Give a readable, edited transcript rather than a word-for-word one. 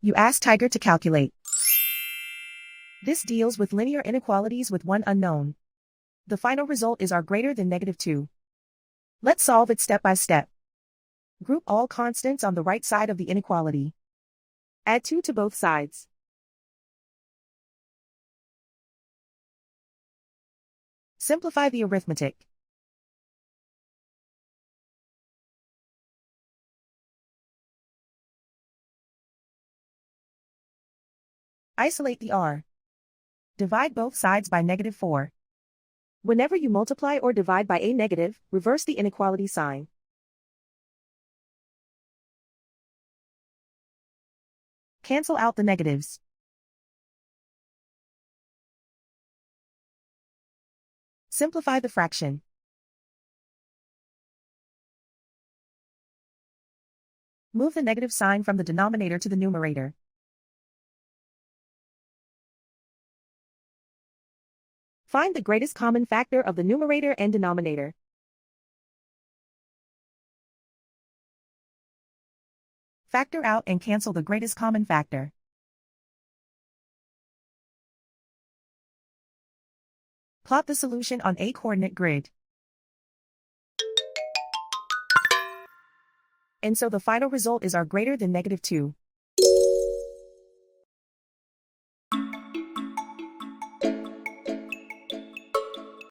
You ask Tiger to calculate. This deals with linear inequalities with one unknown. The final result is r greater than -2. Let's solve it step by step. Group all constants on the right side of the inequality. Add 2 to both sides. Simplify the arithmetic. Isolate the r. Divide both sides by -4. Whenever you multiply or divide by a negative, reverse the inequality sign. Cancel out the negatives. Simplify the fraction. Move the negative sign from the denominator to the numerator. Find the greatest common factor of the numerator and denominator. Factor out and cancel the greatest common factor. Plot the solution on a coordinate grid. And so the final result is r greater than -2.